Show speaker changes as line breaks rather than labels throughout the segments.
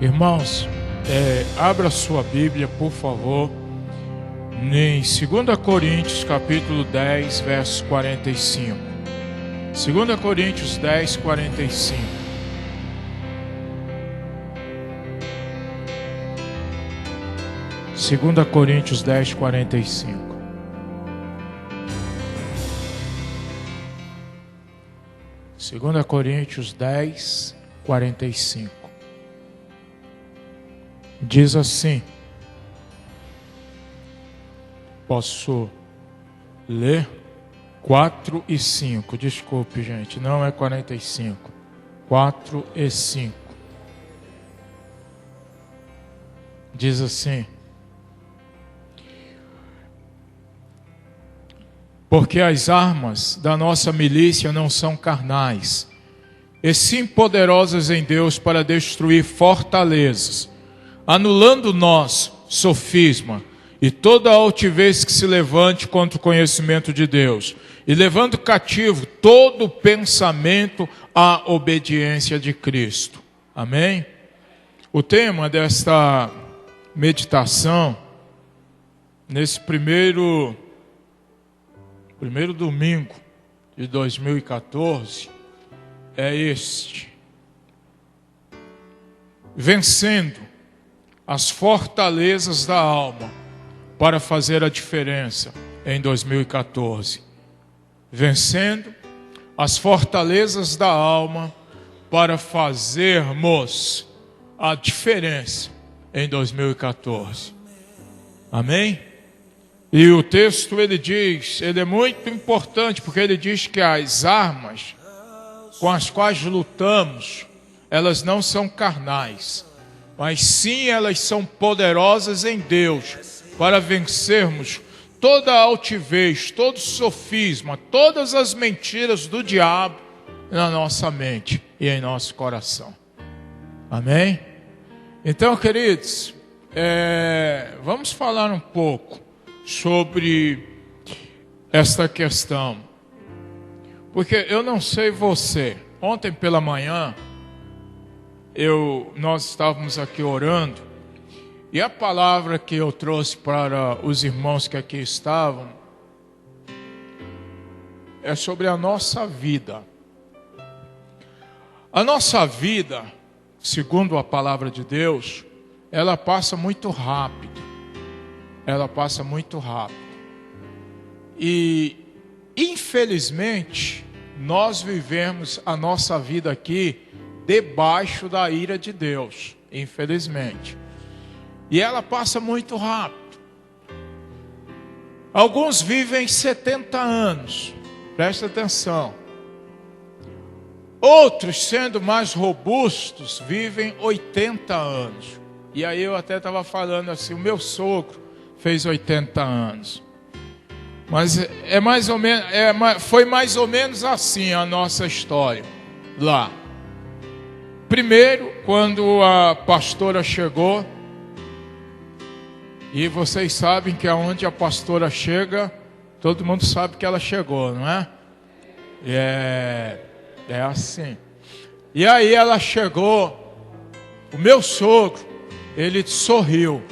Irmãos, abra sua Bíblia, por favor, em 2 Coríntios, capítulo 10, verso 45. 2 Coríntios 10, 45. Segunda Coríntios 10, 45. Segunda Coríntios 10, 45. Diz assim. Posso ler? 4 e 5. Desculpe, gente, não é 45. 4 e 5. Diz assim: porque as armas da nossa milícia não são carnais, e sim poderosas em Deus para destruir fortalezas, anulando nós sofisma e toda a altivez que se levante contra o conhecimento de Deus, e levando cativo todo pensamento à obediência de Cristo. Amém? O tema desta meditação, nesse primeiro domingo de 2014, é este: vencendo as fortalezas da alma para fazer a diferença em 2014. Vencendo as fortalezas da alma para fazermos a diferença em 2014. Amém? E o texto ele é muito importante, porque ele diz que as armas com as quais lutamos, elas não são carnais, mas sim elas são poderosas em Deus para vencermos toda a altivez, todo sofisma, todas as mentiras do diabo na nossa mente e em nosso coração. Amém? Então, queridos, vamos falar um pouco sobre esta questão, porque eu não sei você, ontem pela manhã nós estávamos aqui orando, e a palavra que eu trouxe para os irmãos que aqui estavam é sobre a nossa vida. A nossa vida, segundo a palavra de Deus, ela passa muito rápido. Ela passa muito rápido. E, infelizmente, nós vivemos a nossa vida aqui debaixo da ira de Deus. Infelizmente. E ela passa muito rápido. Alguns vivem 70 anos. Presta atenção. Outros, sendo mais robustos, vivem 80 anos. E aí eu até estava falando assim, o meu sogro fez 80 anos. Mas foi mais ou menos assim a nossa história lá. Primeiro, quando a pastora chegou, e vocês sabem que aonde a pastora chega, todo mundo sabe que ela chegou, não é? É assim. E aí ela chegou, o meu sogro, ele sorriu.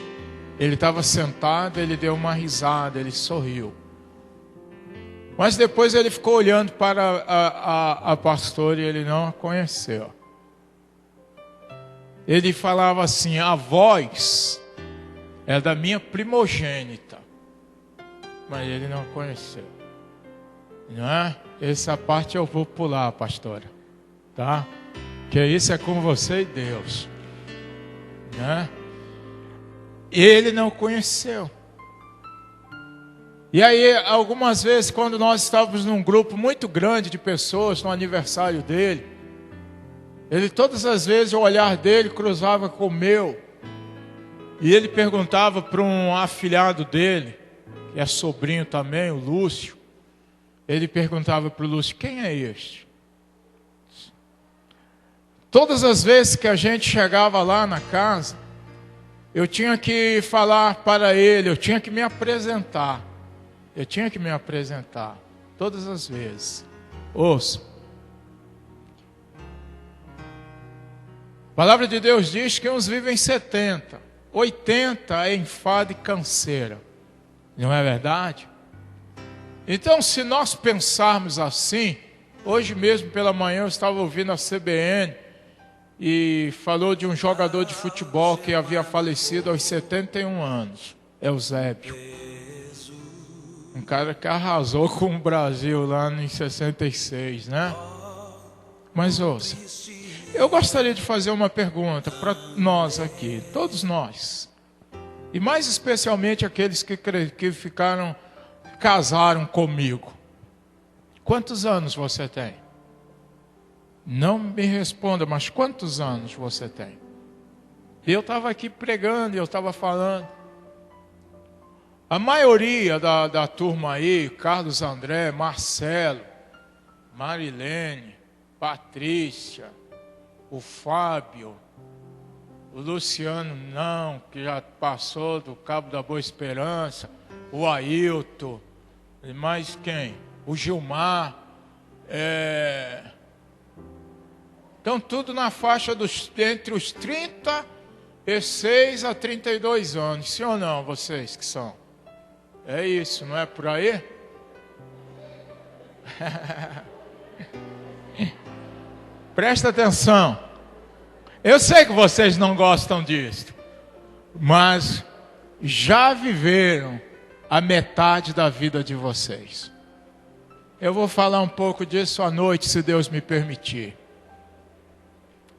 Ele estava sentado, ele deu uma risada, ele sorriu. Mas depois ele ficou olhando para a pastora e ele não a conheceu. Ele falava assim, a voz é da minha primogênita, mas ele não conheceu, não é? Essa parte eu vou pular, pastora, tá? Que isso é com você e Deus, né? Ele não conheceu. E aí, algumas vezes, quando nós estávamos num grupo muito grande de pessoas no aniversário dele, todas as vezes o olhar dele cruzava com o meu. E ele perguntava para um afilhado dele, que é sobrinho também, o Lúcio. Ele perguntava para o Lúcio, quem é este? Todas as vezes que a gente chegava lá na casa, eu tinha que falar para ele, eu tinha que me apresentar. Todas as vezes. Ouça. A palavra de Deus diz que uns vivem 70, 80 é enfado e canseira. Não é verdade? Então, se nós pensarmos assim, hoje mesmo pela manhã eu estava ouvindo a CBN e falou de um jogador de futebol que havia falecido aos 71 anos, Eusébio. Um cara que arrasou com o Brasil lá em 66, né? Mas ouça, eu gostaria de fazer uma pergunta para nós aqui, todos nós. E mais especialmente aqueles que casaram comigo. Quantos anos você tem? Não me responda, mas quantos anos você tem? Eu estava aqui pregando, eu estava falando. A maioria da turma aí, Carlos André, Marcelo, Marilene, Patrícia, o Fábio, o Luciano não, que já passou do Cabo da Boa Esperança, o Ailton, e mais quem? O Gilmar, Então tudo na faixa entre os 36 a 32 anos, sim ou não, vocês que são? É isso, não é por aí? Presta atenção. Eu sei que vocês não gostam disso, mas já viveram a metade da vida de vocês. Eu vou falar um pouco disso à noite, se Deus me permitir.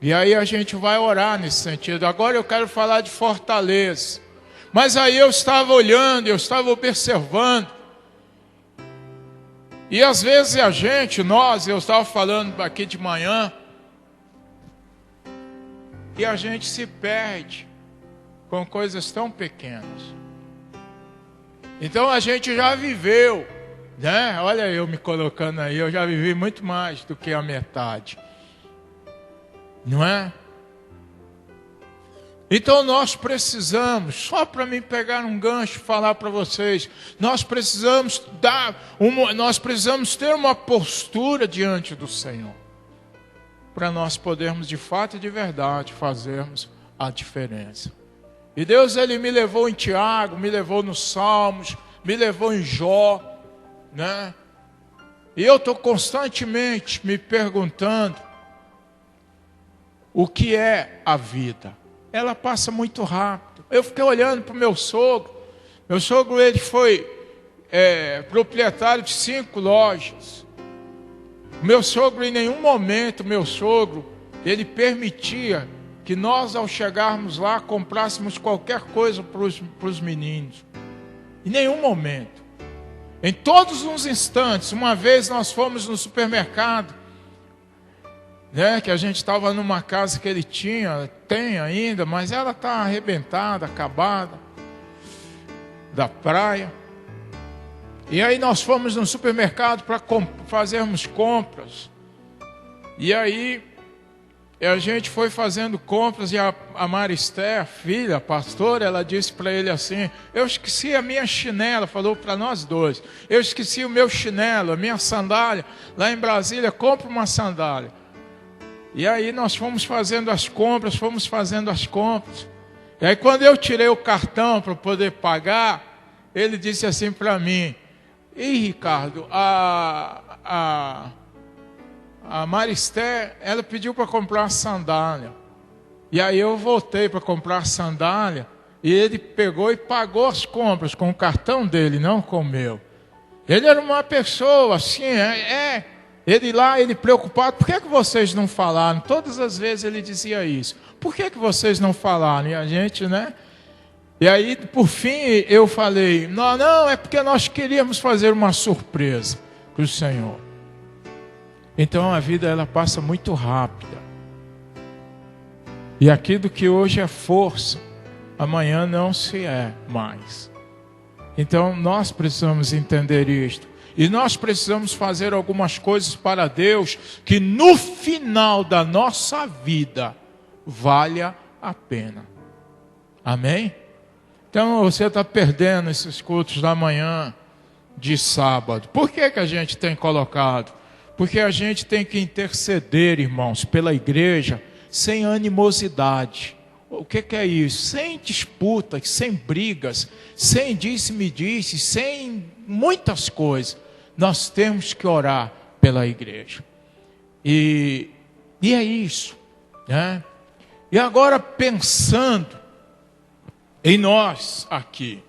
E aí a gente vai orar nesse sentido. Agora eu quero falar de fortaleza. Mas aí eu estava olhando, eu estava observando. E às vezes eu estava falando aqui de manhã, e a gente se perde com coisas tão pequenas. Então a gente já viveu, né? Olha eu me colocando aí, eu já vivi muito mais do que a metade. Não é? Então nós precisamos, só para mim pegar um gancho e falar para vocês, nós precisamos ter uma postura diante do Senhor, para nós podermos de fato e de verdade fazermos a diferença. E Deus, Ele me levou em Tiago, me levou nos Salmos, me levou em Jó, né? E eu estou constantemente me perguntando, o que é a vida? Ela passa muito rápido. Eu fiquei olhando para o meu sogro. Meu sogro, ele foi proprietário de 5 lojas. Meu sogro, em nenhum momento, ele permitia que nós, ao chegarmos lá, comprássemos qualquer coisa para os meninos. Em nenhum momento. Em todos os instantes, uma vez nós fomos no supermercado, né, que a gente estava numa casa que ele tem ainda, mas ela está arrebentada, acabada, da praia. E aí nós fomos no supermercado para fazermos compras. E aí a gente foi fazendo compras e a Maristé, a filha, a pastora, ela disse para ele assim, eu esqueci a minha chinela, falou para nós dois, eu esqueci o meu chinelo, a minha sandália, lá em Brasília, compra uma sandália. E aí nós fomos fazendo as compras. E aí quando eu tirei o cartão para poder pagar, ele disse assim para mim, Ricardo, a Maristé, ela pediu para comprar uma sandália. E aí eu voltei para comprar a sandália, e ele pegou e pagou as compras com o cartão dele, não com o meu. Ele era uma pessoa assim, ele preocupado, por que vocês não falaram? Todas as vezes ele dizia isso. Por que vocês não falaram? E a gente, né? E aí, por fim, eu falei, não, é porque nós queríamos fazer uma surpresa para o Senhor. Então a vida, ela passa muito rápida. E aquilo que hoje é força, amanhã não se é mais. Então nós precisamos entender isto. E nós precisamos fazer algumas coisas para Deus que no final da nossa vida valha a pena. Amém? Então você está perdendo esses cultos da manhã de sábado. Por que a gente tem colocado? Porque a gente tem que interceder, irmãos, pela igreja, sem animosidade. O que é isso? Sem disputas, sem brigas, sem disse-me-disse, sem muitas coisas. Nós temos que orar pela igreja. E é isso, né? E agora pensando em nós aqui,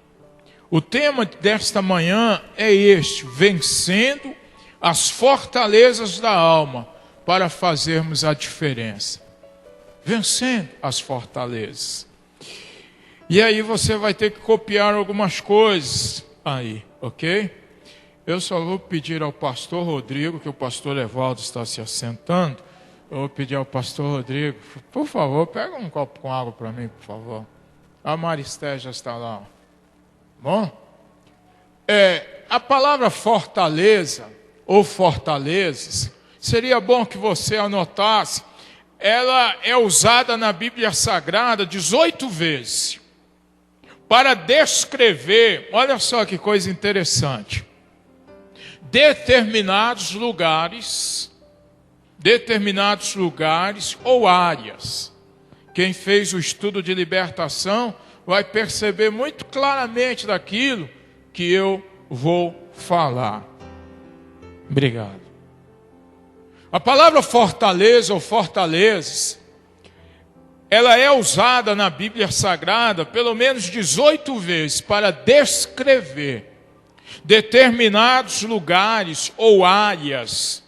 o tema desta manhã é este: vencendo as fortalezas da alma para fazermos a diferença. Vencendo as fortalezas. E aí você vai ter que copiar algumas coisas aí, ok? Eu só vou pedir ao pastor Rodrigo, que o pastor Evaldo está se assentando. Eu vou pedir ao pastor Rodrigo, por favor, pega um copo com água para mim, por favor. A Maristé já está lá. Bom? A palavra fortaleza, ou fortalezas, seria bom que você anotasse. Ela é usada na Bíblia Sagrada 18 vezes para descrever, olha só que coisa interessante, determinados lugares ou áreas. Quem fez o estudo de libertação vai perceber muito claramente daquilo que eu vou falar. Obrigado. A palavra fortaleza ou fortalezas, ela é usada na Bíblia Sagrada pelo menos 18 vezes para descrever determinados lugares ou áreas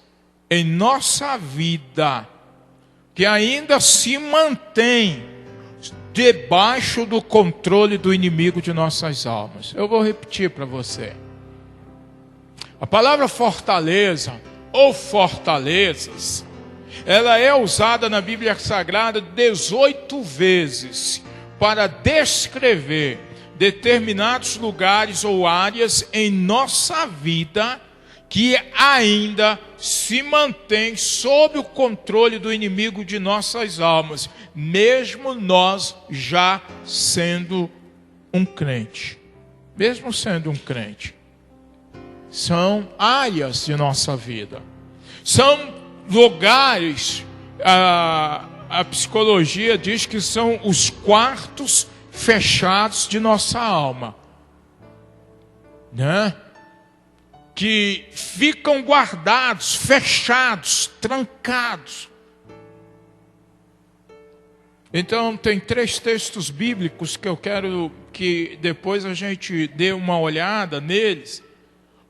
em nossa vida que ainda se mantém debaixo do controle do inimigo de nossas almas. Eu vou repetir para você. A palavra fortaleza ou fortalezas, ela é usada na Bíblia Sagrada 18 vezes para descrever determinados lugares ou áreas em nossa vida que ainda se mantém sob o controle do inimigo de nossas almas, mesmo nós já sendo um crente. Mesmo sendo um crente. São áreas de nossa vida. São lugares, a psicologia diz que são os quartos fechados de nossa alma, né? Que ficam guardados, fechados, trancados. Então tem 3 textos bíblicos que eu quero que depois a gente dê uma olhada neles,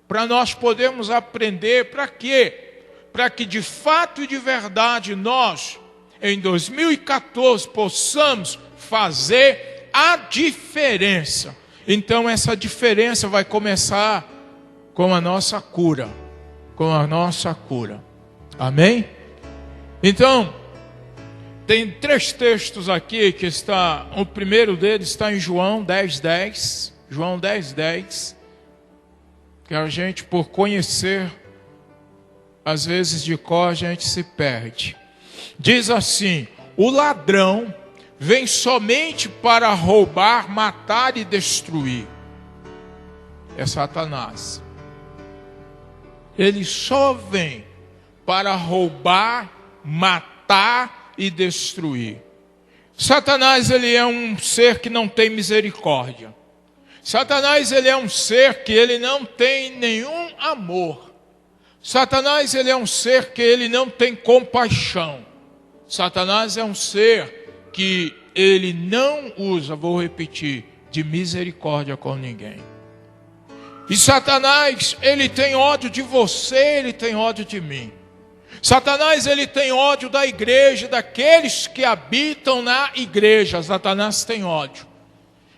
para nós podermos aprender. Para quê? Para que de fato e de verdade nós, em 2014, possamos fazer a diferença. Então essa diferença vai começar com a nossa cura. Com a nossa cura. Amém? Então, tem 3 textos aqui que está. O primeiro deles está em João 10:10. João 10:10. Que a gente, por conhecer, às vezes de cor, a gente se perde. Diz assim: o ladrão vem somente para roubar, matar e destruir. É Satanás. Ele só vem para roubar, matar e destruir. Satanás, ele é um ser que não tem misericórdia. Satanás, ele é um ser que ele não tem nenhum amor. Satanás, ele é um ser que ele não tem compaixão. Satanás é um ser que ele não usa, vou repetir, de misericórdia com ninguém. E Satanás, ele tem ódio de você, ele tem ódio de mim. Satanás, ele tem ódio da igreja, daqueles que habitam na igreja. Satanás tem ódio.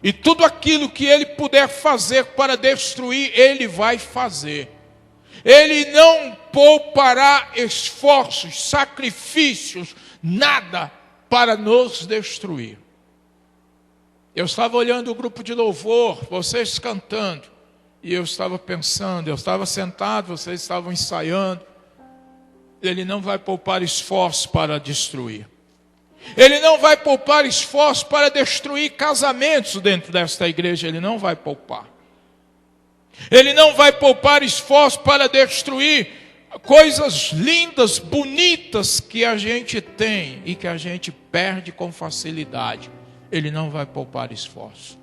E tudo aquilo que ele puder fazer para destruir, ele vai fazer. Ele não poupará esforços, sacrifícios, nada para nos destruir. Eu estava olhando o grupo de louvor, vocês cantando, e eu estava pensando, eu estava sentado, vocês estavam ensaiando. Ele não vai poupar esforço para destruir. Ele não vai poupar esforço para destruir casamentos dentro desta igreja. Ele não vai poupar. Ele não vai poupar esforço para destruir coisas lindas, bonitas que a gente tem e que a gente perde com facilidade, ele não vai poupar esforço.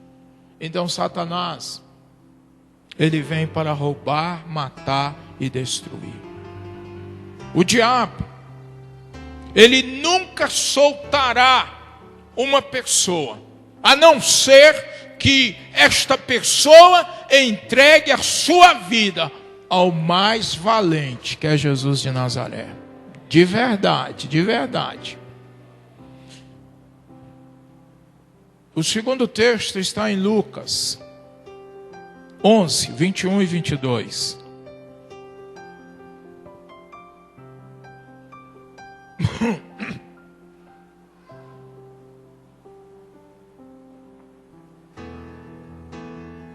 Então Satanás, ele vem para roubar, matar e destruir. O diabo, ele nunca soltará uma pessoa, a não ser que esta pessoa entregue a sua vida ao mais valente, que é Jesus de Nazaré. De verdade, de verdade. O segundo texto está em Lucas 11, 21 e 22.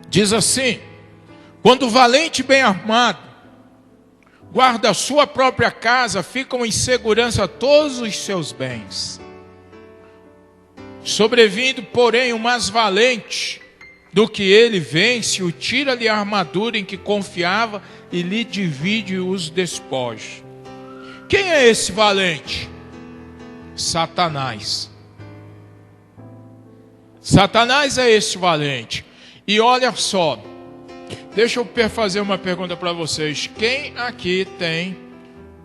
Diz assim: quando o valente bem armado guarda a sua própria casa, ficam em segurança todos os seus bens. Sobrevindo, porém, o mais valente do que ele, vence, o tira-lhe a armadura em que confiava e lhe divide os despojos. Quem é esse valente? Satanás. Satanás é esse valente. E olha só, deixa eu fazer uma pergunta para vocês. Quem aqui tem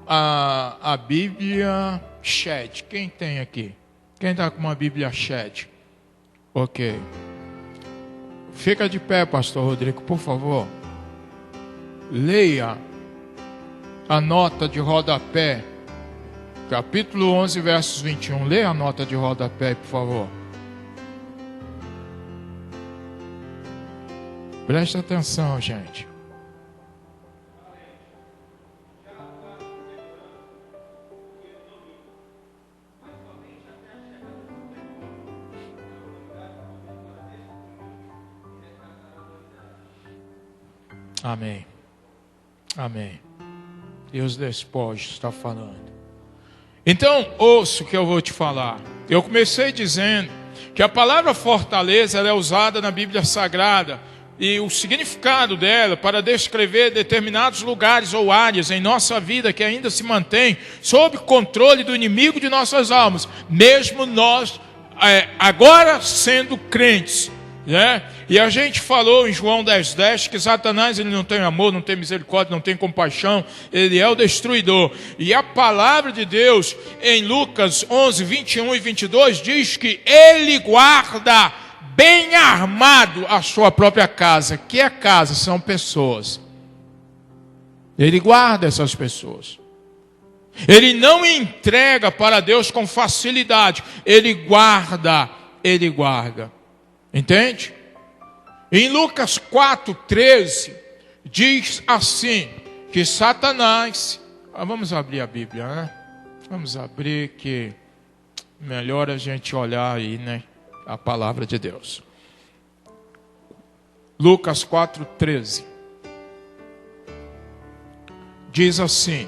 a Bíblia Shed? Quem tem aqui? Quem está com uma Bíblia Shed? Ok. Fica de pé, pastor Rodrigo, por favor. Leia a nota de rodapé. Capítulo 11, versos 21. Leia a nota de rodapé, por favor. Preste atenção, gente. Amém. Amém. E os despojos, está falando. Então, ouça o que eu vou te falar. Eu comecei dizendo que a palavra fortaleza ela é usada na Bíblia Sagrada. E o significado dela para descrever determinados lugares ou áreas em nossa vida que ainda se mantém sob controle do inimigo de nossas almas, mesmo nós agora sendo crentes, né? E a gente falou em João 10:10 que Satanás ele não tem amor, não tem misericórdia, não tem compaixão, ele é o destruidor. E a palavra de Deus em Lucas 11, 21 e 22 diz que ele guarda bem armado a sua própria casa. Que é casa? São pessoas. Ele guarda essas pessoas. Ele não entrega para Deus com facilidade. Ele guarda. Ele guarda. Entende? Em Lucas 4:13 diz assim, que Satanás... vamos abrir a Bíblia, né? Vamos abrir que melhor a gente olhar aí, né? A palavra de Deus. Lucas 4:13 diz assim: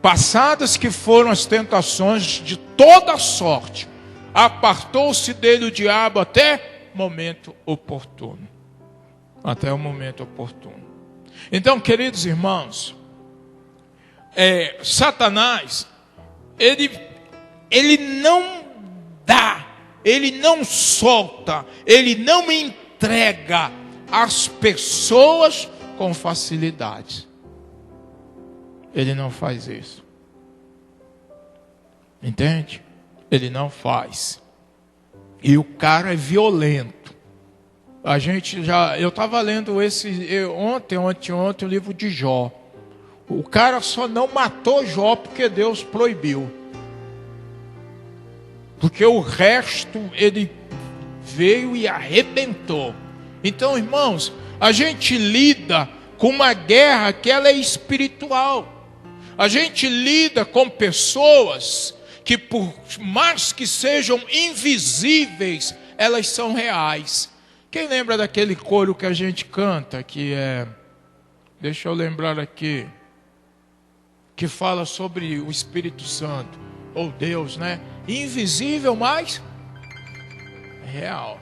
passadas que foram as tentações de toda sorte, apartou-se dele o diabo até momento oportuno. Até o momento oportuno. Então, queridos irmãos, Satanás, ele não dá, ele não solta, ele não entrega as pessoas com facilidade. Ele não faz isso. Entende? Ele não faz. E o cara é violento. Eu estava lendo ontem o livro de Jó. O cara só não matou Jó porque Deus proibiu. Porque o resto ele veio e arrebentou. Então, irmãos, a gente lida com uma guerra que ela é espiritual. A gente lida com pessoas que, por mais que sejam invisíveis, elas são reais. Quem lembra daquele coro que a gente canta, que é... Deixa eu lembrar aqui. Que fala sobre o Espírito Santo, ou Deus, né? Invisível, mas real.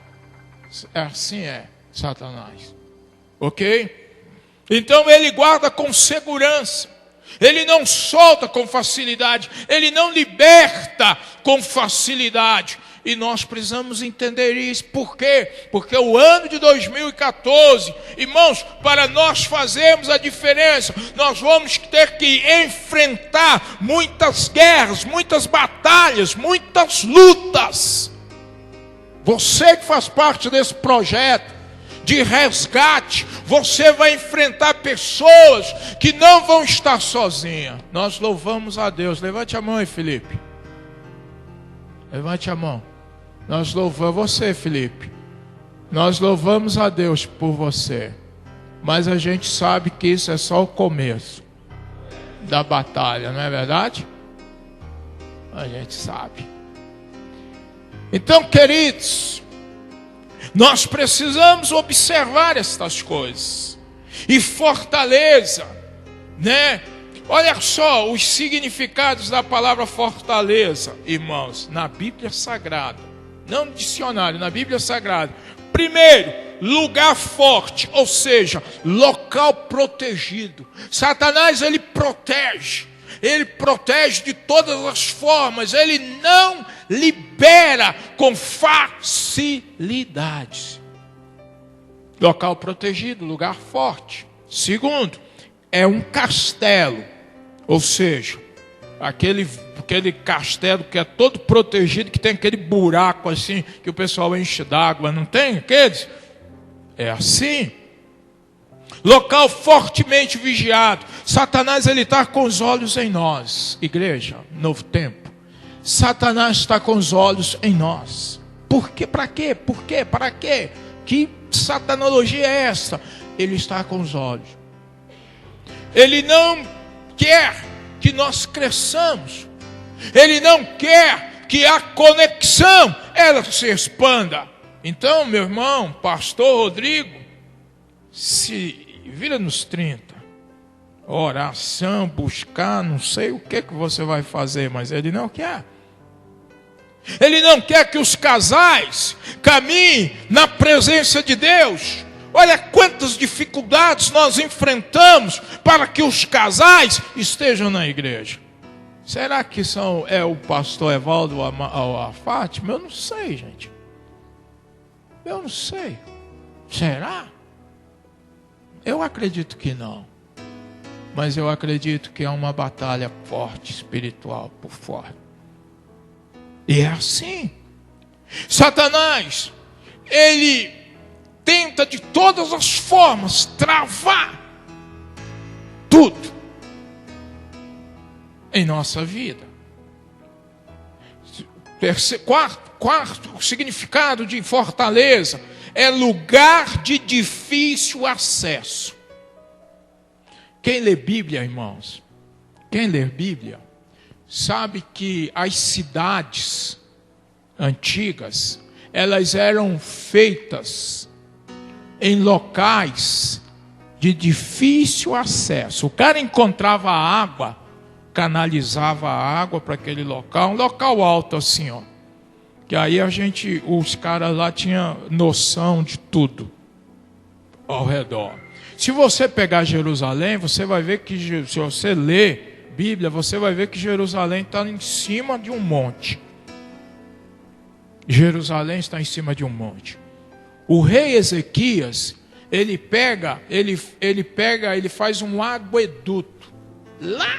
Assim é Satanás. Ok? Então ele guarda com segurança. Ele não solta com facilidade, Ele não liberta com facilidade. E nós precisamos entender isso. Por quê? Porque o ano de 2014, irmãos, para nós fazermos a diferença, nós vamos ter que enfrentar muitas guerras, muitas batalhas, muitas lutas. Você que faz parte desse projeto de resgate, você vai enfrentar pessoas que não vão estar sozinhas. Nós louvamos a Deus. Levante a mão aí, Felipe. Levante a mão. Nós louvamos você, Felipe. Nós louvamos a Deus por você. Mas a gente sabe que isso é só o começo da batalha, não é verdade? A gente sabe. Então, queridos, nós precisamos observar estas coisas. E fortaleza, né? Olha só os significados da palavra fortaleza, irmãos, na Bíblia Sagrada. Não no dicionário, na Bíblia Sagrada. Primeiro, lugar forte, ou seja, local protegido. Satanás, ele protege de todas as formas, ele não libera com facilidade. Local protegido, lugar forte. Segundo, é um castelo, ou seja, aquele castelo que é todo protegido, que tem aquele buraco assim, que o pessoal enche d'água, não tem aqueles? É assim. Local fortemente vigiado. Satanás, ele está com os olhos em nós. Igreja, novo tempo. Satanás está com os olhos em nós. Por quê? Para quê? Por quê? Para quê? Que satanologia é essa? Ele está com os olhos. Ele não quer que nós cresçamos. Ele não quer que a conexão ela se expanda. Então, meu irmão, pastor Rodrigo, se vira nos 30. Oração, buscar, não sei o que você vai fazer, mas ele não quer. Ele não quer que os casais caminhem na presença de Deus. Olha quantas dificuldades nós enfrentamos para que os casais estejam na igreja. Será que é o pastor Evaldo ou a Fátima? Eu não sei, gente. Eu não sei. Será? Eu acredito que não. Mas eu acredito que é uma batalha forte, espiritual, por fora. E é assim. Satanás, ele tenta de todas as formas travar tudo em nossa vida. Quarto significado de fortaleza é lugar de difícil acesso. Quem lê Bíblia, irmãos, quem lê Bíblia, sabe que as cidades antigas, elas eram feitas em locais de difícil acesso. O cara encontrava água, canalizava a água para aquele local, um local alto assim, ó. Que aí os caras lá tinham noção de tudo ao redor. Se você pegar Jerusalém, você vai ver que, se você ler Bíblia, você vai ver que Jerusalém está em cima de um monte. Jerusalém está em cima de um monte. O rei Ezequias, ele faz um aqueduto lá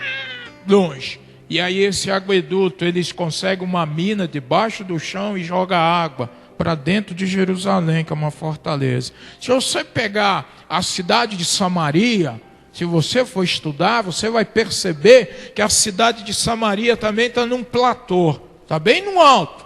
longe. E aí esse aqueduto, eles conseguem uma mina debaixo do chão e joga água para dentro de Jerusalém, que é uma fortaleza. Se você pegar a cidade de Samaria, se você for estudar, você vai perceber que a cidade de Samaria também está num platô, está bem no alto.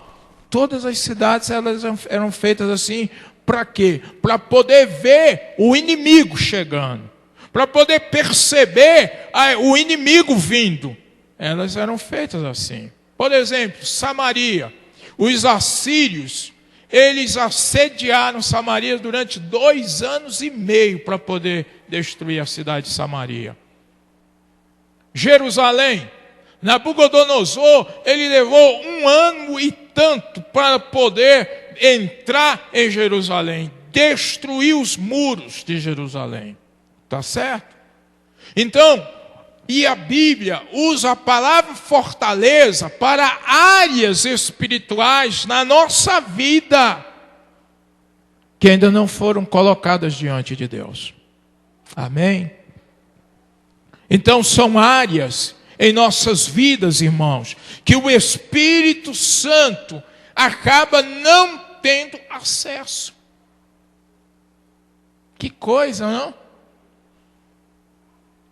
Todas as cidades elas eram feitas assim, para quê? Para poder ver o inimigo chegando, para poder perceber o inimigo vindo. Elas eram feitas assim. Por exemplo, Samaria. Os assírios, eles assediaram Samaria durante 2 anos e meio para poder destruir a cidade de Samaria. Jerusalém. Nabucodonosor, ele levou 1 ano e tanto para poder entrar em Jerusalém, destruir os muros de Jerusalém. Tá certo? Então, E a Bíblia usa a palavra fortaleza para áreas espirituais na nossa vida que ainda não foram colocadas diante de Deus. Amém? Então são áreas em nossas vidas, irmãos, que o Espírito Santo acaba não tendo acesso. Que coisa, não?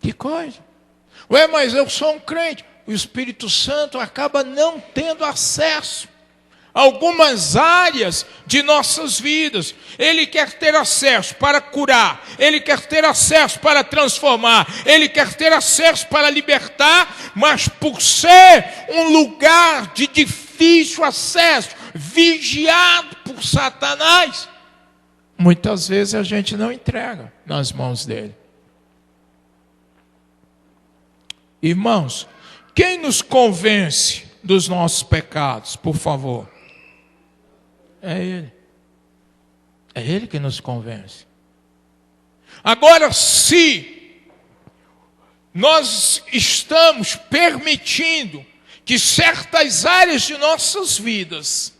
Que coisa. Ué, mas eu sou um crente. O Espírito Santo acaba não tendo acesso a algumas áreas de nossas vidas. Ele quer ter acesso para curar. Ele quer ter acesso para transformar. Ele quer ter acesso para libertar. Mas por ser um lugar de difícil acesso, vigiado por Satanás, muitas vezes a gente não entrega nas mãos dele. Irmãos, quem nos convence dos nossos pecados, por favor? É Ele. É Ele que nos convence. Agora, se nós estamos permitindo que certas áreas de nossas vidas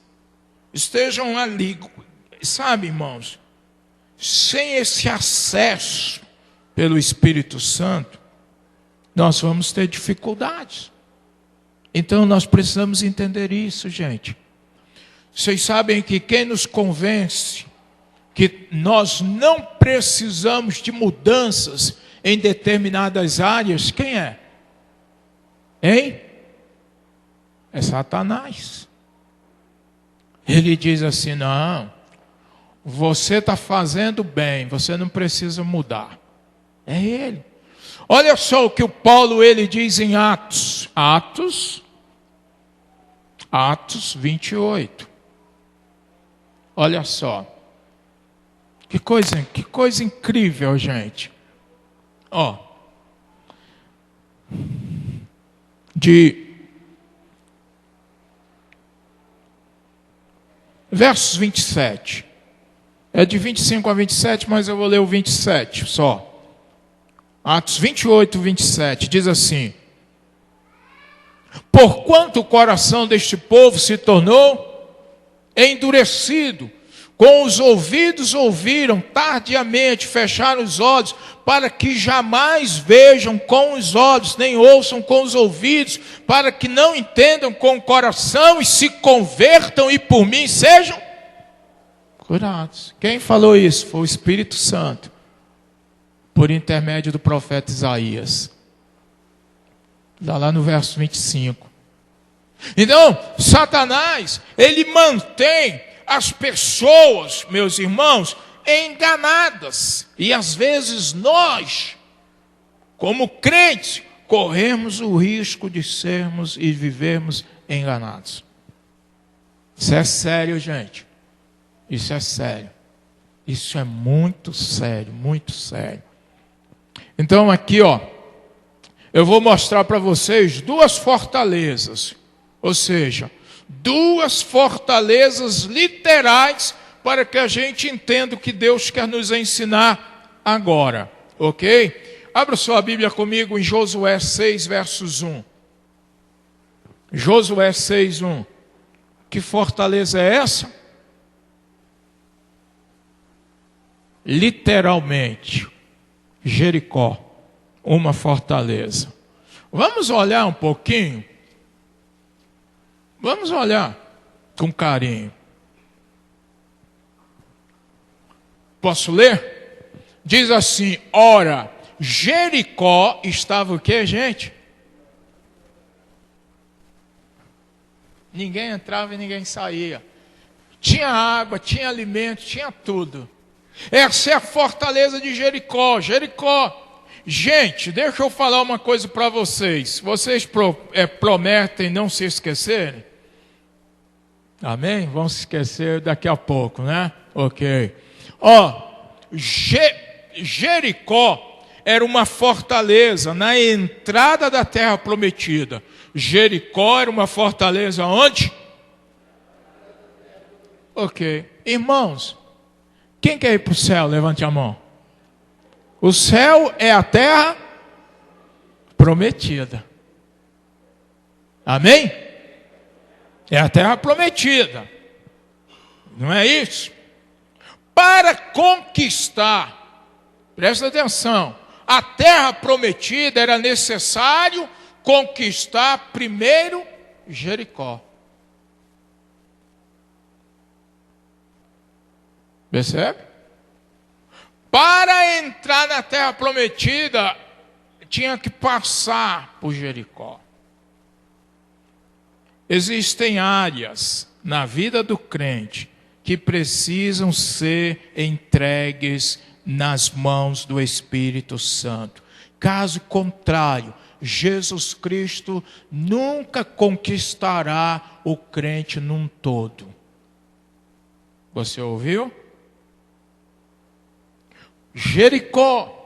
estejam ali, sabe, irmãos, sem esse acesso pelo Espírito Santo, nós vamos ter dificuldades. Então nós precisamos entender isso, gente. Vocês sabem que quem nos convence que nós não precisamos de mudanças em determinadas áreas, quem é? Hein? É Satanás. Ele diz assim: não, você está fazendo bem, você não precisa mudar. É ele. Olha só o que o Paulo ele diz em Atos 28. Olha só. Que coisa incrível, gente. Ó. De versos 27. É de 25 a 27, mas eu vou ler o 27 só. Atos 28, 27, diz assim: porquanto o coração deste povo se tornou endurecido, com os ouvidos ouviram, tardiamente fecharam os olhos, para que jamais vejam com os olhos, nem ouçam com os ouvidos, para que não entendam com o coração e se convertam e por mim sejam curados. Quem falou isso? Foi o Espírito Santo, por intermédio do profeta Isaías. Dá lá no verso 25. Então, Satanás, ele mantém as pessoas, meus irmãos, enganadas. E às vezes nós, como crentes, corremos o risco de sermos e vivermos enganados. Isso é sério, gente. Isso é sério. Isso é muito sério, muito sério. Então aqui, ó, eu vou mostrar para vocês duas fortalezas, ou seja, duas fortalezas literais para que a gente entenda o que Deus quer nos ensinar agora, ok? Abra sua Bíblia comigo em Josué 6, versos 1. Josué 6, 1. Que fortaleza é essa? Literalmente, Jericó, uma fortaleza. Vamos olhar um pouquinho? Vamos olhar com carinho. Posso ler? Diz assim: ora, Jericó estava o quê, gente? Ninguém entrava e ninguém saía. Tinha água, tinha alimento, tinha tudo. Essa é a fortaleza de Jericó. Jericó. Gente, deixa eu falar uma coisa para vocês. Vocês prometem não se esquecerem? Amém? Vão se esquecer daqui a pouco, né? Ok. Ó, Jericó era uma fortaleza na entrada da terra prometida. Jericó era uma fortaleza onde? Ok. Irmãos, quem quer ir para o céu? Levante a mão. O céu é a terra prometida. Amém? É a terra prometida. Não é isso? Para conquistar, presta atenção, a terra prometida era necessário conquistar primeiro Jericó. Percebe? Para entrar na terra prometida, tinha que passar por Jericó. Existem áreas na vida do crente que precisam ser entregues nas mãos do Espírito Santo. Caso contrário, Jesus Cristo nunca conquistará o crente num todo. Você ouviu? Jericó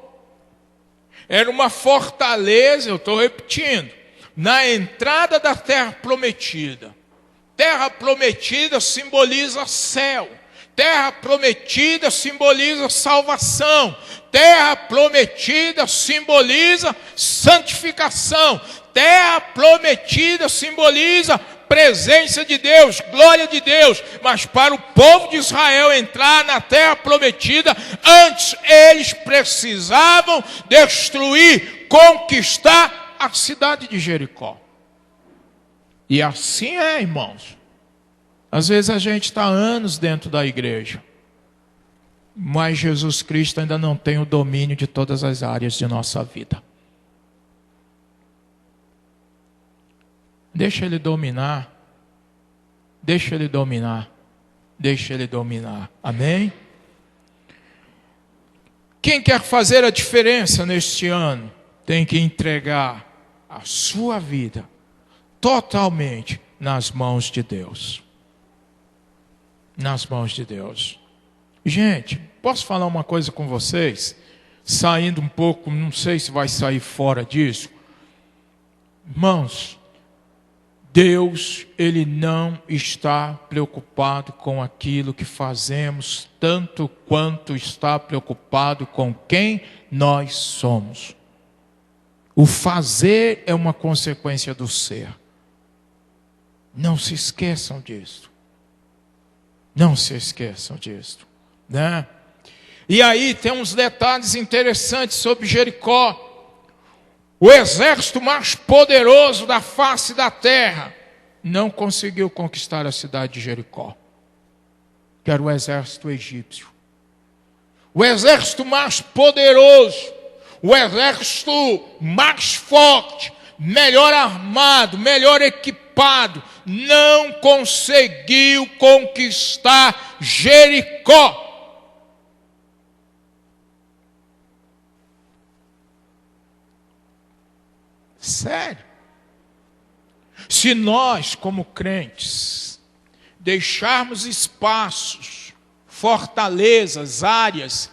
era uma fortaleza, eu estou repetindo, na entrada da terra prometida. Terra prometida simboliza céu. Terra prometida simboliza salvação. Terra prometida simboliza santificação. Terra prometida simboliza presença de Deus, glória de Deus. Mas para o povo de Israel entrar na terra prometida, antes eles precisavam destruir, conquistar a cidade de Jericó. E assim é, irmãos. Às vezes a gente está anos dentro da igreja, mas Jesus Cristo ainda não tem o domínio de todas as áreas de nossa vida. Deixa Ele dominar. Deixa Ele dominar. Deixa Ele dominar. Amém? Quem quer fazer a diferença neste ano, tem que entregar a sua vida totalmente nas mãos de Deus. Nas mãos de Deus. Gente, posso falar uma coisa com vocês? Saindo um pouco, não sei se vai sair fora disso. Irmãos, Deus, Ele não está preocupado com aquilo que fazemos, tanto quanto está preocupado com quem nós somos. O fazer é uma consequência do ser. Não se esqueçam disso. Não se esqueçam disso, né? E aí tem uns detalhes interessantes sobre Jericó. O exército mais poderoso da face da terra não conseguiu conquistar a cidade de Jericó, que era o exército egípcio. O exército mais poderoso, o exército mais forte, melhor armado, melhor equipado, não conseguiu conquistar Jericó. Sério. Se nós, como crentes, deixarmos espaços, fortalezas, áreas,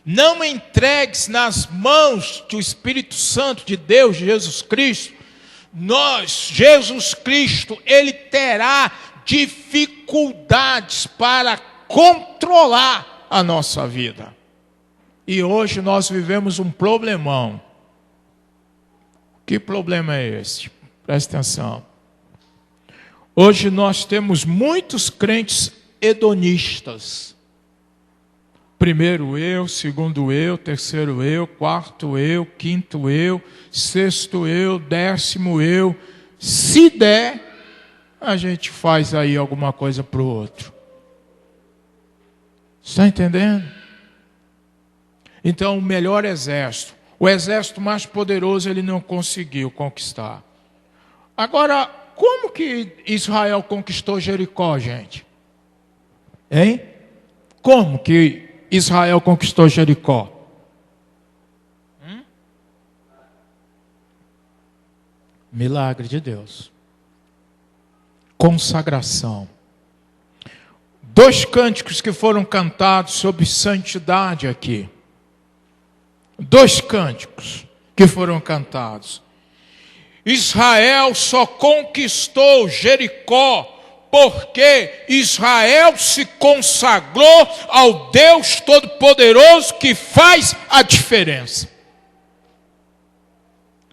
não entregues nas mãos do Espírito Santo de Deus, Jesus Cristo, Jesus Cristo, Ele terá dificuldades para controlar a nossa vida. E hoje nós vivemos um problemão. Que problema é esse? Presta atenção. Hoje nós temos muitos crentes hedonistas. Primeiro eu, segundo eu, terceiro eu, quarto eu, quinto eu, sexto eu, décimo eu. Se der, a gente faz aí alguma coisa para o outro. Está entendendo? Então, o melhor exército, o exército mais poderoso, ele não conseguiu conquistar. Agora, como que Israel conquistou Jericó, gente? Hein? Como que Israel conquistou Jericó? Milagre de Deus. Consagração. 2 cânticos que foram cantados sobre santidade aqui. 2 cânticos que foram cantados. Israel só conquistou Jericó porque Israel se consagrou ao Deus Todo-Poderoso que faz a diferença.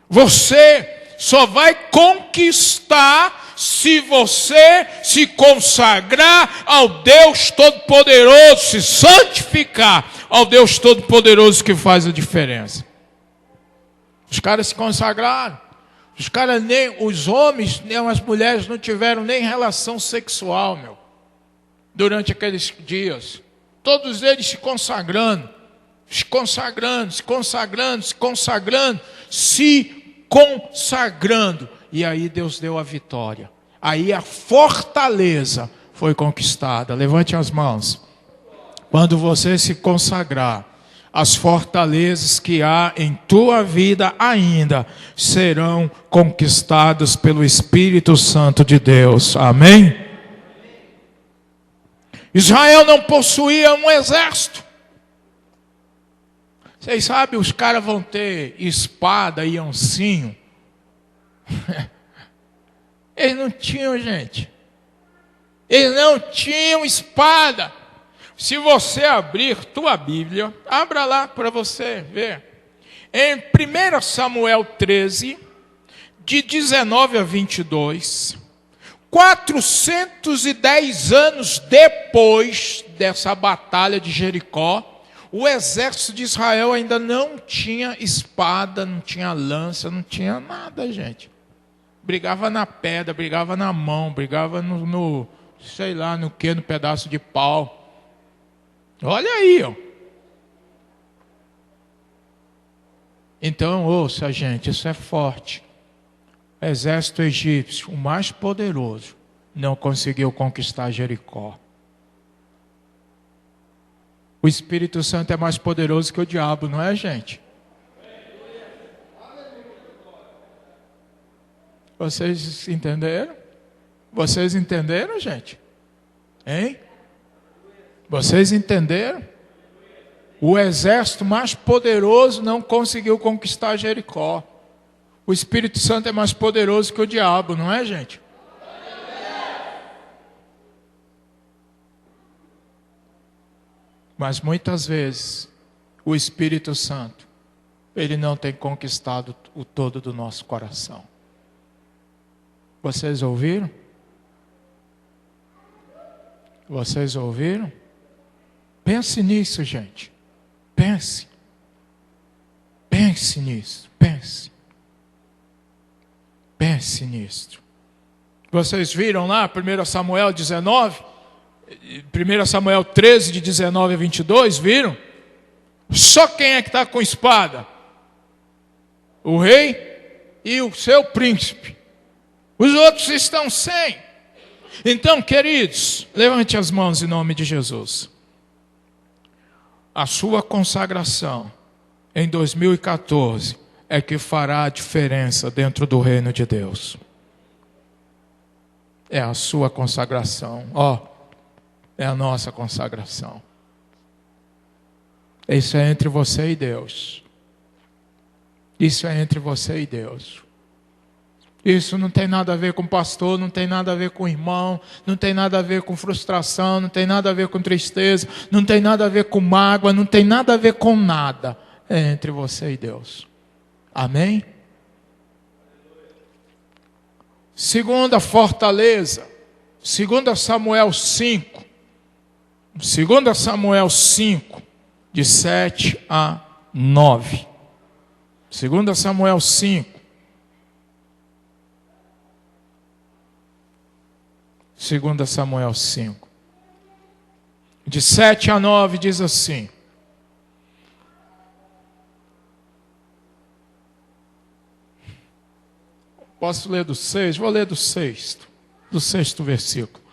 Você só vai conquistar se você se consagrar ao Deus Todo-Poderoso, se santificar ao Deus Todo-Poderoso que faz a diferença. Os caras se consagraram. Os caras, nem os homens, nem as mulheres não tiveram nem relação sexual, durante aqueles dias. Todos eles se consagrando, se consagrando, se consagrando, se consagrando, se consagrando. E aí Deus deu a vitória. Aí a fortaleza foi conquistada. Levante as mãos. Quando você se consagrar, as fortalezas que há em tua vida ainda serão conquistadas pelo Espírito Santo de Deus. Amém? Israel não possuía um exército. Vocês sabem, os caras vão ter espada e ancinho. Eles não tinham, gente. Eles não tinham espada. Se você abrir tua Bíblia, abra lá para você ver. Em 1 Samuel 13, de 19 a 22, 410 anos depois dessa batalha de Jericó, o exército de Israel ainda não tinha espada, não tinha lança, não tinha nada, gente. Brigava na pedra, brigava na mão, brigava no sei lá, no pedaço de pau. Olha aí, ó. Então, ouça, gente, isso é forte. O exército egípcio, o mais poderoso, não conseguiu conquistar Jericó. O Espírito Santo é mais poderoso que o diabo, não é, gente? Vocês entenderam? Vocês entenderam, gente? Hein? Vocês entenderam? O exército mais poderoso não conseguiu conquistar Jericó. O Espírito Santo é mais poderoso que o diabo, não é, gente? Mas muitas vezes o Espírito Santo, ele não tem conquistado o todo do nosso coração. Vocês ouviram? Vocês ouviram? Pense nisso, gente. Pense. Pense nisso. Pense. Pense nisso. Vocês viram lá 1 Samuel 19? 1 Samuel 13, de 19 a 22, viram? Só quem é que está com espada? O rei e o seu príncipe. Os outros estão sem. Então, queridos, levante as mãos em nome de Jesus. A sua consagração em 2014 é que fará a diferença dentro do reino de Deus. É a sua consagração, é a nossa consagração. Isso é entre você e Deus. Isso é entre você e Deus. Isso não tem nada a ver com pastor, não tem nada a ver com irmão, não tem nada a ver com frustração, não tem nada a ver com tristeza, não tem nada a ver com mágoa, não tem nada a ver com nada. É entre você e Deus. Amém? Segunda fortaleza, 2 Samuel 5. 2 Samuel 5, de 7 a 9. 2 Samuel 5. 2 Samuel 5. De 7 a 9 diz assim. Posso ler do 6? Vou ler do 6º versículo.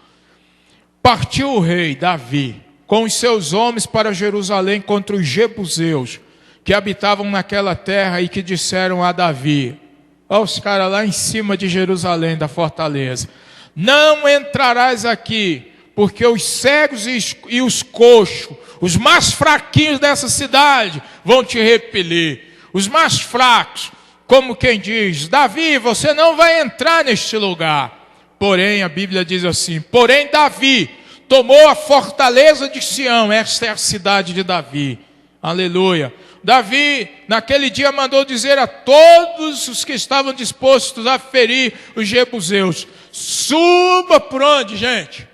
Partiu o rei Davi com os seus homens para Jerusalém contra os jebuseus que habitavam naquela terra e que disseram a Davi, olha os caras lá em cima de Jerusalém, da fortaleza: não entrarás aqui, porque os cegos e os coxos, os mais fraquinhos dessa cidade, vão te repelir. Os mais fracos, como quem diz: Davi, você não vai entrar neste lugar. Porém, a Bíblia diz assim: porém Davi tomou a fortaleza de Sião. Esta é a cidade de Davi. Aleluia. Davi, naquele dia, mandou dizer a todos os que estavam dispostos a ferir os jebuseus: suba por onde, gente?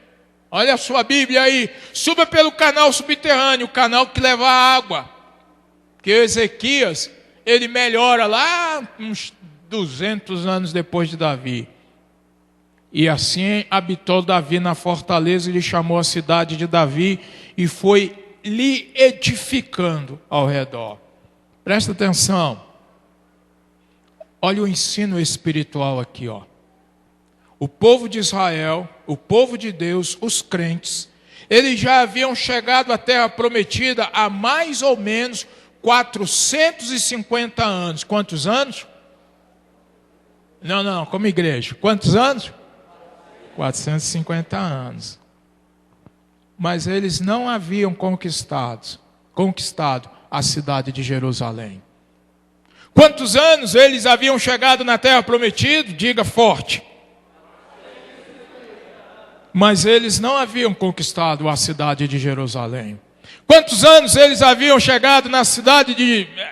Olha a sua Bíblia aí. Suba pelo canal subterrâneo, o canal que leva a água. Que Ezequias, ele melhora lá uns 200 anos depois de Davi. E assim habitou Davi na fortaleza, e lhe chamou a cidade de Davi, e foi lhe edificando ao redor. Presta atenção. Olha o ensino espiritual aqui, ó. O povo de Israel, o povo de Deus, os crentes, eles já haviam chegado à terra prometida há mais ou menos 450 anos. Quantos anos? Não, como igreja. Quantos anos? 450 anos. Mas eles não haviam conquistado a cidade de Jerusalém. Quantos anos eles haviam chegado na terra prometida? Diga forte. Mas eles não haviam conquistado a cidade de Jerusalém. Quantos anos eles haviam chegado na cidade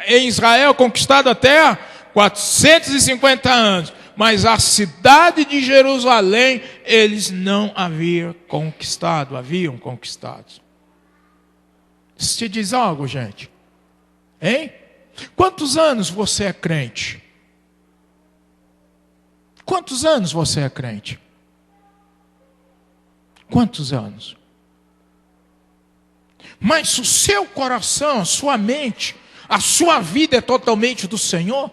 em Israel, conquistado a terra? 450 anos. Mas a cidade de Jerusalém, eles não haviam conquistado. Isso te diz algo, gente? Hein? Quantos anos você é crente? Quantos anos você é crente? Quantos anos? Mas o seu coração, a sua mente, a sua vida é totalmente do Senhor?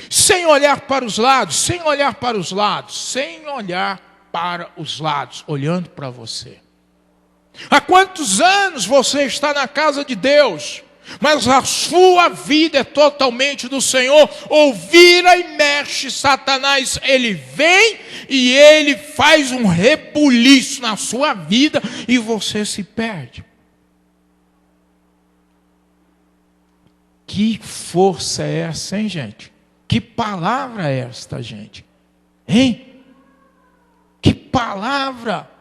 Sem olhar para os lados, olhando para você. Há quantos anos você está na casa de Deus, mas a sua vida é totalmente do Senhor? Ou vira e mexe, Satanás, ele vem e ele faz um rebuliço na sua vida e você se perde. Que força é essa, hein, gente? Que palavra é esta, gente? Hein? Que palavra!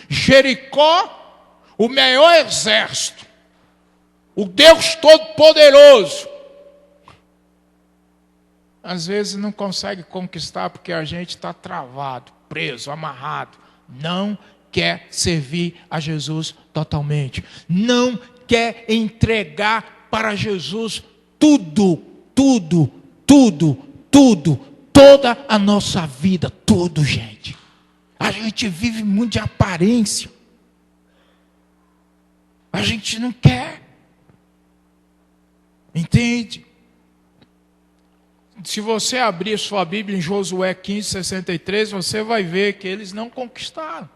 Jericó, o maior exército, o Deus Todo-Poderoso, às vezes não consegue conquistar porque a gente está travado, preso, amarrado, não quer servir a Jesus totalmente, não quer entregar para Jesus tudo, toda a nossa vida, tudo, gente. A gente vive muito de aparência. A gente não quer. Entende? Se você abrir sua Bíblia em Josué 15:63, você vai ver que eles não conquistaram.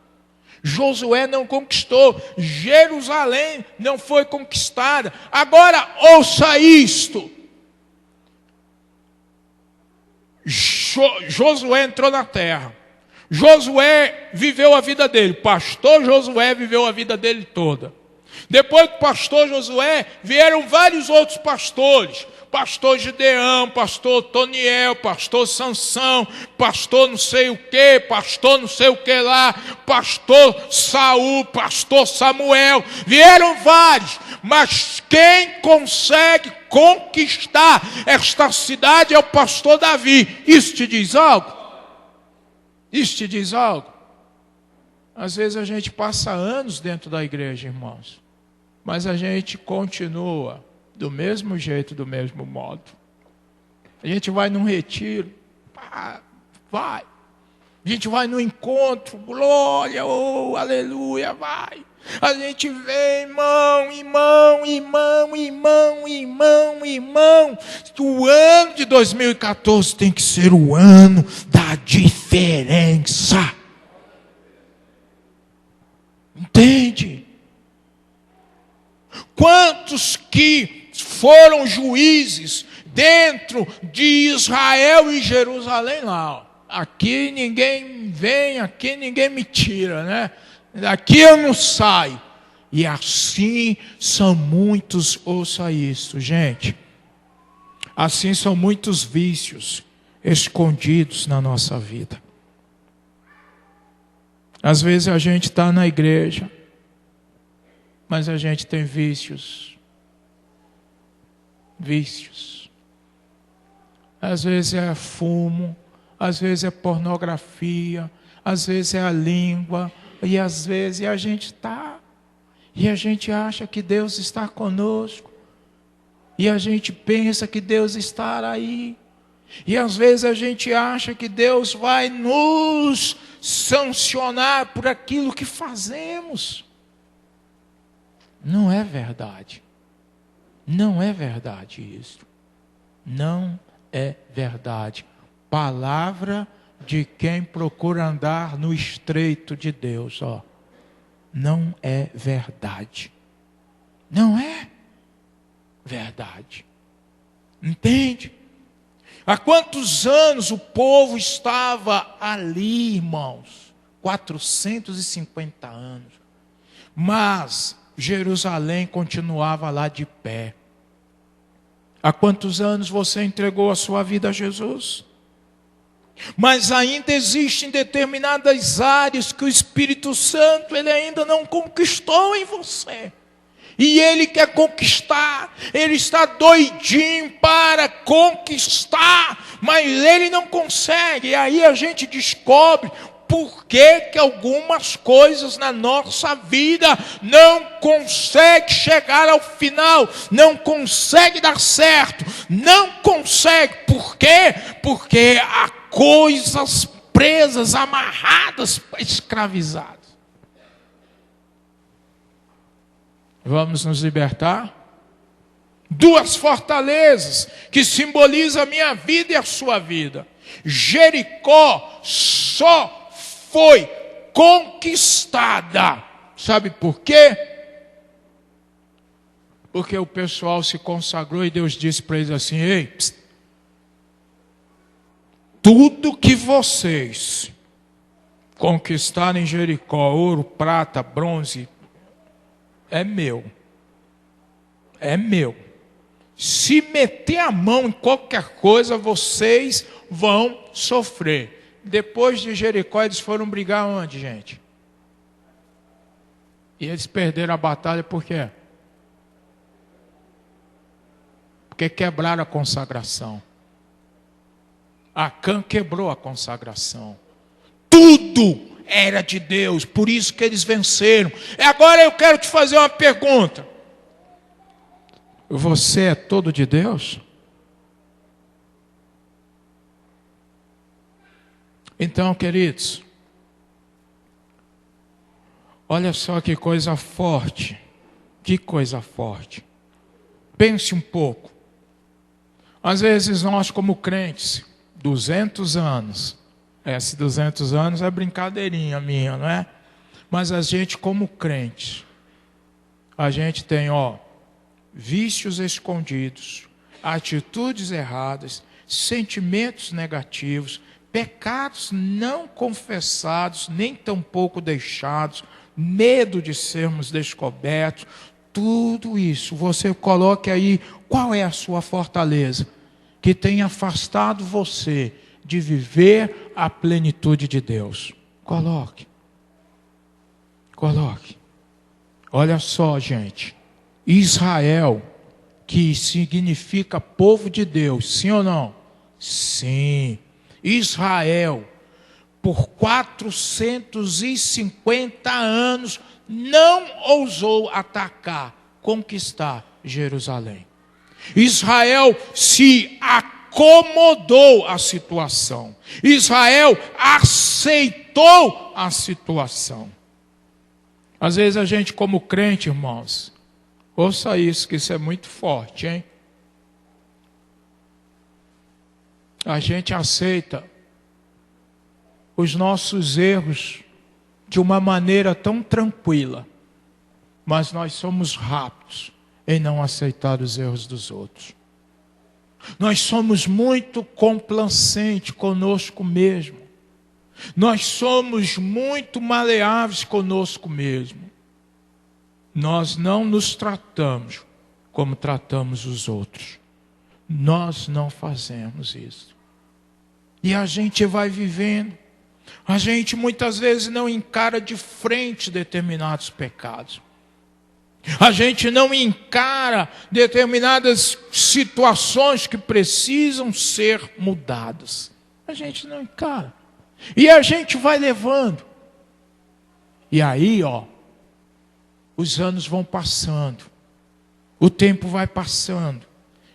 Josué não conquistou. Jerusalém não foi conquistada. Agora, ouça isto. Josué entrou na terra. Josué viveu a vida dele. Pastor Josué viveu a vida dele toda. Depois do pastor Josué, vieram vários outros pastores. Pastor Gideão, pastor Toniel, pastor Sansão, pastor não sei o que, pastor não sei o que lá, pastor Saul, pastor Samuel. Vieram vários, mas quem consegue conquistar esta cidade é o pastor Davi. Isso te diz algo? Isso te diz algo? Às vezes a gente passa anos dentro da igreja, irmãos, mas a gente continua do mesmo jeito, do mesmo modo. A gente vai num retiro, vai. A gente vai no encontro, glória, oh, aleluia, vai. A gente vê, irmão. O ano de 2014 tem que ser o ano da diferença. Entende? Quantos que foram juízes dentro de Israel e Jerusalém lá? Aqui ninguém vem, aqui ninguém me tira, né? Daqui eu não saio. E assim são muitos, ouça isso, gente. Assim são muitos vícios escondidos na nossa vida. Às vezes a gente está na igreja, Mas a gente tem vícios. Vícios. Às vezes é fumo, às vezes é pornografia, às vezes é a língua, e às vezes a gente está, e a gente acha que Deus está conosco, e a gente pensa que Deus está aí, e às vezes a gente acha que Deus vai nos sancionar por aquilo que fazemos. Não é verdade. Não é verdade isso. Não é verdade. Palavra de quem procura andar no estreito de Deus, ó. Não é verdade. Não é verdade. Entende? Há quantos anos o povo estava ali, irmãos? 450 anos. Mas Jerusalém continuava lá de pé. Há quantos anos você entregou a sua vida a Jesus? Mas ainda existem determinadas áreas que o Espírito Santo ele ainda não conquistou em você. E ele quer conquistar, ele está doidinho para conquistar, mas ele não consegue. E aí a gente descobre por que algumas coisas na nossa vida não conseguem chegar ao final, não conseguem dar certo, não consegue. Por quê? Porque há coisas presas, amarradas, escravizadas. Vamos nos libertar? Duas fortalezas que simbolizam a minha vida e a sua vida. Jericó só foi conquistada. Sabe por quê? Porque o pessoal se consagrou e Deus disse para eles assim: ei, psst, tudo que vocês conquistarem em Jericó, ouro, prata, bronze, é meu. É meu. Se meter a mão em qualquer coisa, vocês vão sofrer. Depois de Jericó, eles foram brigar onde, gente? E eles perderam a batalha por quê? Porque quebraram a consagração. Acã quebrou a consagração. Tudo era de Deus, por isso que eles venceram. Agora eu quero te fazer uma pergunta. Você é todo de Deus? Então, queridos, olha só que coisa forte. Que coisa forte. Pense um pouco. Às vezes nós como crentes, 200 anos, esses 200 anos é brincadeirinha minha, não é? Mas a gente como crente, a gente tem, vícios escondidos, atitudes erradas, sentimentos negativos, pecados não confessados, nem tampouco deixados, medo de sermos descobertos, tudo isso. Você coloque aí qual é a sua fortaleza que tem afastado você de viver a plenitude de Deus. Coloque. Olha só, gente. Israel, que significa povo de Deus, sim ou não? Sim. Israel, por 450 anos, não ousou atacar, conquistar Jerusalém. Israel se acomodou à situação. Israel aceitou a situação. Às vezes a gente como crente, irmãos, ouça isso, que isso é muito forte, hein? A gente aceita os nossos erros de uma maneira tão tranquila, mas nós somos rápidos em não aceitar os erros dos outros. Nós somos muito complacentes conosco mesmo. Nós somos muito maleáveis conosco mesmo. Nós não nos tratamos como tratamos os outros. Nós não fazemos isso. E a gente vai vivendo. A gente muitas vezes não encara de frente determinados pecados. A gente não encara determinadas situações que precisam ser mudadas. A gente não encara. E a gente vai levando. E aí, os anos vão passando. O tempo vai passando.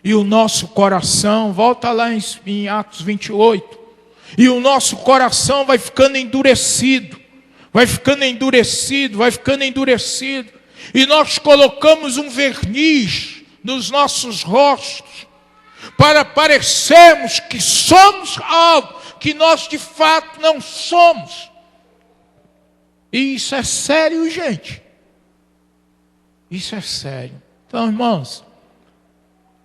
E o nosso coração, volta lá em Atos 28. E o nosso coração vai ficando endurecido. Vai ficando endurecido, vai ficando endurecido. E nós colocamos um verniz nos nossos rostos para parecermos que somos algo que nós de fato não somos. E isso é sério, gente. Isso é sério. Então, irmãos,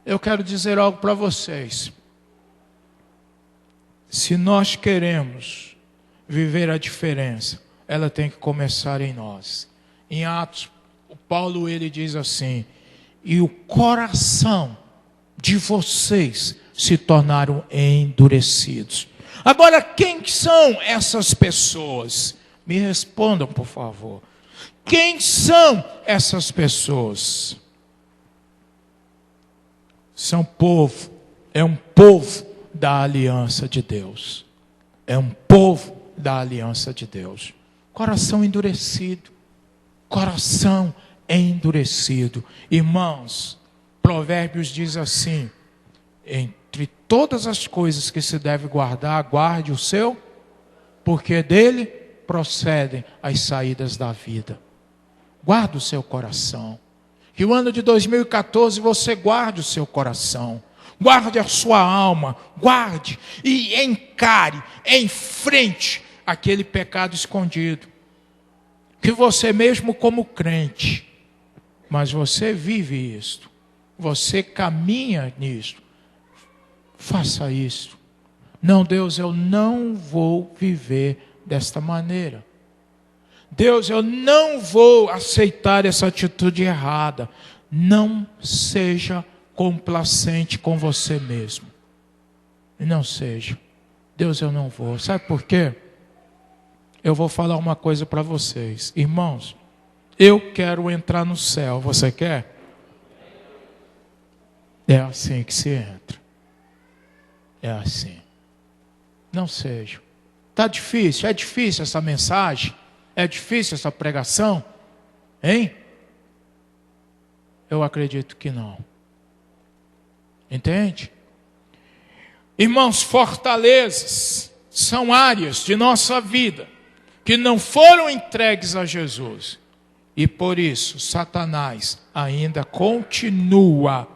eu quero dizer algo para vocês. Se nós queremos viver a diferença, ela tem que começar em nós. Em Atos, o Paulo ele diz assim: e o coração de vocês se tornaram endurecidos. Agora, quem são essas pessoas? Me respondam, por favor. Quem são essas pessoas? São povo, é um povo da aliança de Deus. É um povo da aliança de Deus. Coração endurecido. Coração endurecido. Irmãos, Provérbios diz assim: entre todas as coisas que se deve guardar, guarde o seu, porque dele procedem as saídas da vida. Guarde o seu coração. Que o ano de 2014 você guarde o seu coração. Guarde a sua alma. Guarde e encare, enfrente aquele pecado escondido. Que você mesmo como crente, mas você vive isto. Você caminha nisto. Faça isto. Não, Deus, eu não vou viver desta maneira. Deus, eu não vou aceitar essa atitude errada. Não seja complacente com você mesmo. Não seja. Deus, eu não vou. Sabe por quê? Eu vou falar uma coisa para vocês. Irmãos, eu quero entrar no céu. Você quer? É assim que se entra. É assim. Não seja. Está difícil? É difícil essa mensagem? É difícil essa pregação? Hein? Eu acredito que não. Entende? Irmãos, fortalezas são áreas de nossa vida que não foram entregues a Jesus. E por isso, Satanás ainda continua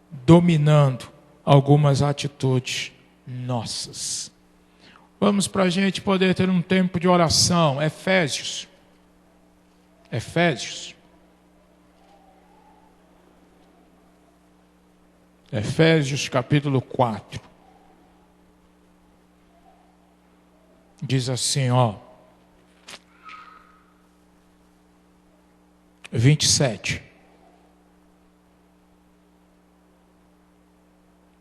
dominando algumas atitudes nossas. Vamos para a gente poder ter um tempo de oração. Efésios. Efésios capítulo 4. Diz assim, 27.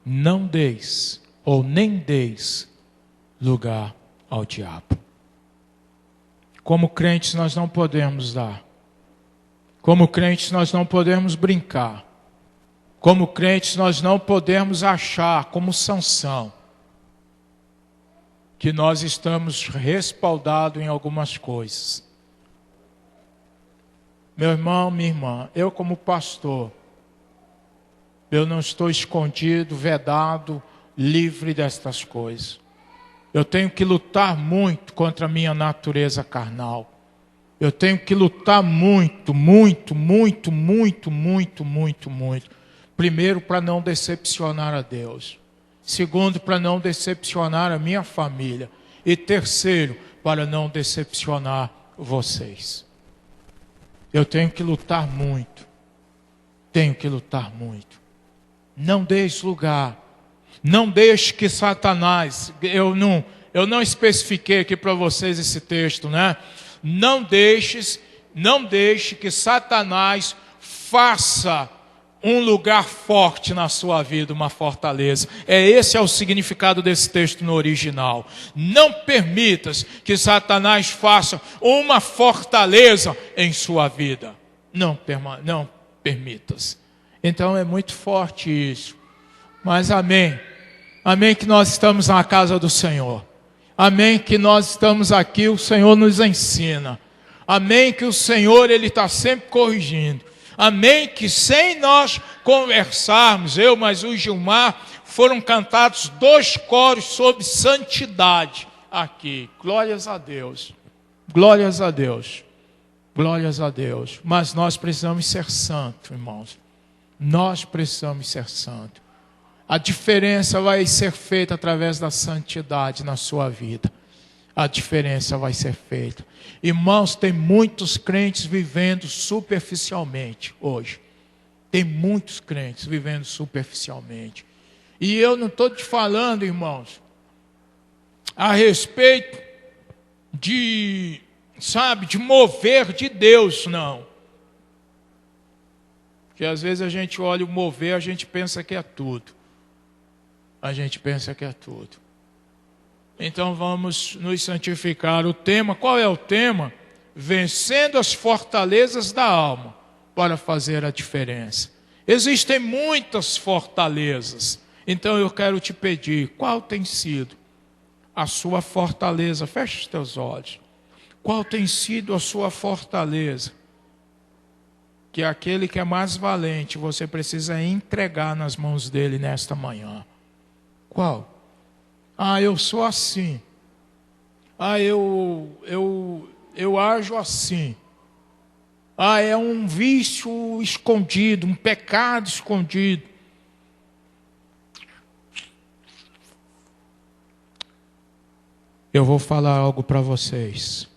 Não deis, ou nem deis, lugar ao diabo. Como crentes nós não podemos dar. Como crentes nós não podemos brincar. Como crentes nós não podemos achar, como Sansão, que nós estamos respaldados em algumas coisas. Meu irmão, minha irmã, eu como pastor, eu não estou escondido, vedado, livre destas coisas. Eu tenho que lutar muito contra a minha natureza carnal. Eu tenho que lutar muito. Primeiro, para não decepcionar a Deus. Segundo, para não decepcionar a minha família. E terceiro, para não decepcionar vocês. Eu tenho que lutar muito. Não deixe lugar. Não deixe que Satanás, eu não especifiquei aqui para vocês esse texto, né? Não deixe que Satanás faça um lugar forte na sua vida, uma fortaleza. Esse é o significado desse texto no original. Não permitas que Satanás faça uma fortaleza em sua vida. não permitas. Então é muito forte isso. Mas amém. Amém que nós estamos na casa do Senhor. Amém que nós estamos aqui, o Senhor nos ensina. Amém que o Senhor, Ele está sempre corrigindo. Amém que sem nós conversarmos, eu mais o Gilmar, foram cantados 2 coros sobre santidade aqui. Glórias a Deus. Glórias a Deus. Glórias a Deus. Mas nós precisamos ser santos, irmãos. Nós precisamos ser santos. A diferença vai ser feita através da santidade na sua vida. A diferença vai ser feita. Irmãos, tem muitos crentes vivendo superficialmente hoje. Tem muitos crentes vivendo superficialmente. E eu não estou te falando, irmãos, a respeito de mover de Deus, não. Porque às vezes a gente olha o mover, a gente pensa que é tudo. A gente pensa que é tudo. Então vamos nos santificar. O tema, qual é o tema? Vencendo as fortalezas da alma para fazer a diferença. Existem muitas fortalezas. Então eu quero te pedir, qual tem sido a sua fortaleza? Feche os teus olhos. Qual tem sido a sua fortaleza? Que aquele que é mais valente, você precisa entregar nas mãos dele nesta manhã. Qual? Eu sou assim. Eu ajo assim. É um vício escondido, um pecado escondido. Eu vou falar algo para vocês.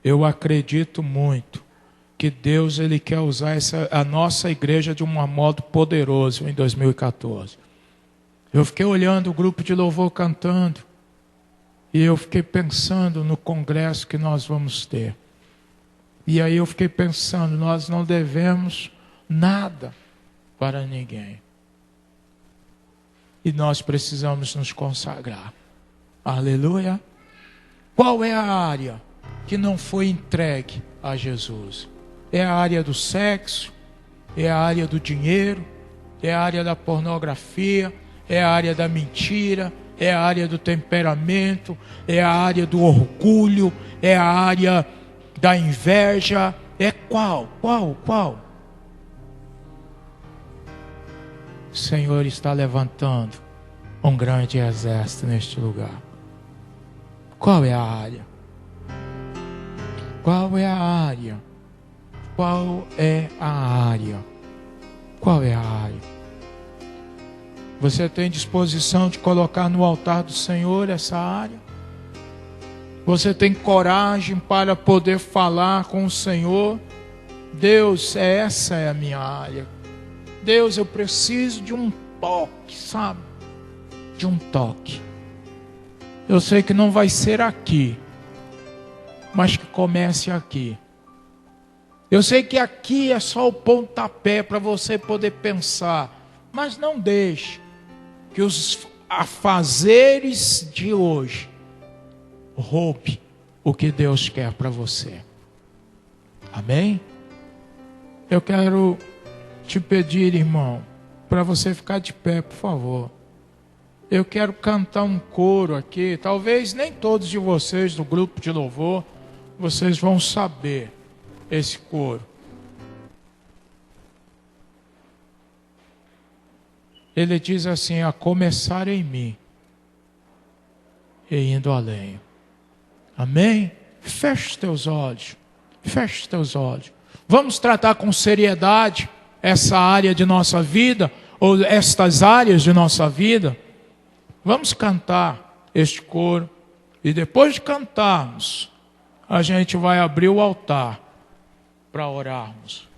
Eu acredito muito que Deus, Ele quer usar a nossa igreja de um modo poderoso em 2014. Eu fiquei olhando o grupo de louvor cantando e eu fiquei pensando no congresso que nós vamos ter. E aí eu fiquei pensando, nós não devemos nada para ninguém. E nós precisamos nos consagrar. Aleluia. Qual é a área que não foi entregue a Jesus? É a área do sexo? É a área do dinheiro? É a área da pornografia? É a área da mentira? É a área do temperamento? É a área do orgulho? É a área da inveja? É qual? O Senhor está levantando um grande exército neste lugar. Qual é a área? Qual é a área? Qual é a área? Qual é a área? Você tem disposição de colocar no altar do Senhor essa área? Você tem coragem para poder falar com o Senhor? Deus, essa é a minha área. Deus, eu preciso de um toque, sabe? De um toque. Eu sei que não vai ser aqui, mas que comece aqui. Eu sei que aqui é só o pontapé para você poder pensar, mas não deixe que os afazeres de hoje roube o que Deus quer para você. Amém? Eu quero te pedir, irmão, para você ficar de pé, por favor. Eu quero cantar um coro aqui. Talvez nem todos de vocês do grupo de louvor, vocês vão saber esse coro. Ele diz assim: a começar em mim e indo além. Amém? Feche os teus olhos. Feche os teus olhos. Vamos tratar com seriedade essa área de nossa vida, ou estas áreas de nossa vida. Vamos cantar este coro. E depois de cantarmos, a gente vai abrir o altar para orarmos.